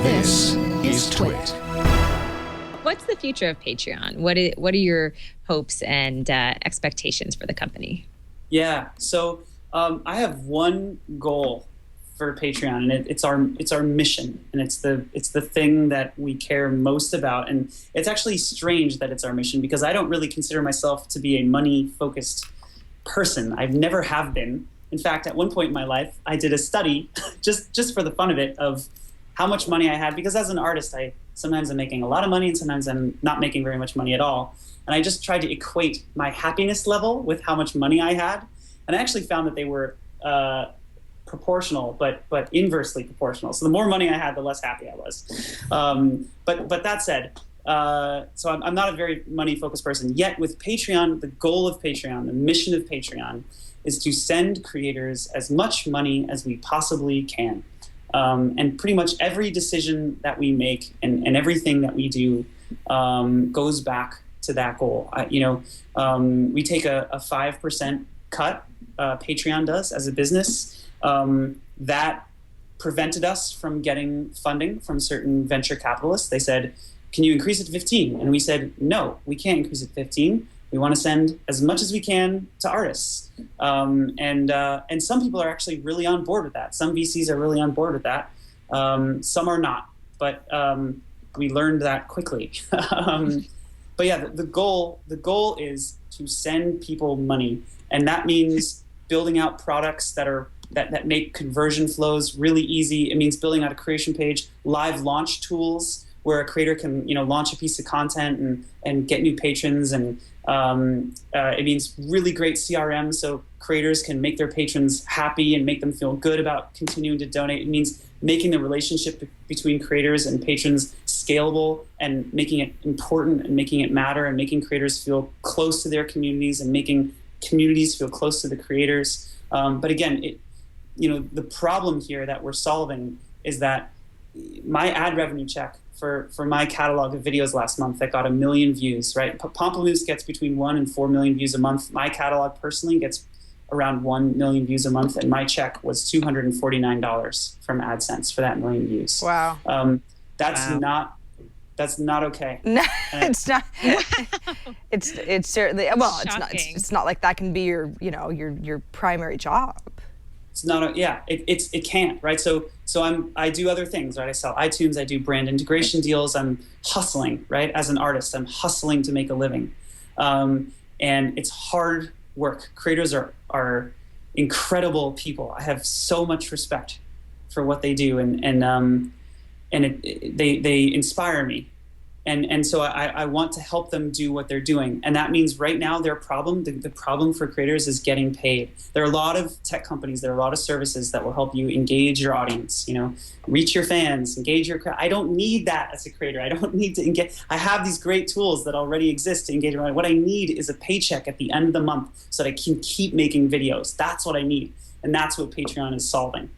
This is Twit. What's the future of Patreon? What are your hopes and expectations for the company? Yeah, so I have one goal for Patreon, and it's our mission, and it's the thing that we care most about. And it's actually strange that it's our mission, because I don't really consider myself to be a money-focused person. I've never have been. In fact, at one point in my life, I did a study just for the fun of it of how much money I had, because as an artist, sometimes I'm making a lot of money and sometimes I'm not making very much money at all. And I just tried to equate my happiness level with how much money I had. And I actually found that they were proportional, but inversely proportional. So the more money I had, the less happy I was. But that said, so I'm not a very money-focused person. Yet with Patreon, the goal of Patreon, the mission of Patreon, is to send creators as much money as we possibly can. And pretty much every decision that we make and everything that we do goes back to that goal. We take a 5% cut, Patreon does, as a business. That prevented us from getting funding from certain venture capitalists. They said, can you increase it to 15? And we said, no, we can't increase it to 15. We want to send as much as we can to artists. And some people are actually really on board with that. Some VCs are really on board with that. Some are not, but we learned that quickly. But yeah, the goal is to send people money. And that means building out products that make conversion flows really easy. It means building out a creation page, live launch tools where a creator can launch a piece of content and get new patrons. And it means really great CRM so creators can make their patrons happy and make them feel good about continuing to donate. It means making the relationship between creators and patrons scalable and making it important and making it matter and making creators feel close to their communities and making communities feel close to the creators. But again, the problem here that we're solving is that my ad revenue check for my catalog of videos last month that got 1 million views, right? Pomplamoose gets between 1 and 4 million views a month. My catalog personally gets around 1 million views a month, and my check was $249 from AdSense for that 1 million views. Wow. That's not okay. No, it's not. It's certainly, well, it's not like that can be your primary job. It's not it can't, right? So I do other things, right? I sell iTunes, I do brand integration deals, I'm hustling, right? As an artist, I'm hustling to make a living. And it's hard work. Creators are incredible people. I have so much respect for what they do, and they inspire me. And so I want to help them do what they're doing. And that means right now the problem for creators is getting paid. There are a lot of tech companies, there are a lot of services that will help you engage your audience, reach your fans, engage your crowd. I don't need that as a creator. I don't need to engage. I have these great tools that already exist to engage. What I need is a paycheck at the end of the month so that I can keep making videos. That's what I need. And that's what Patreon is solving.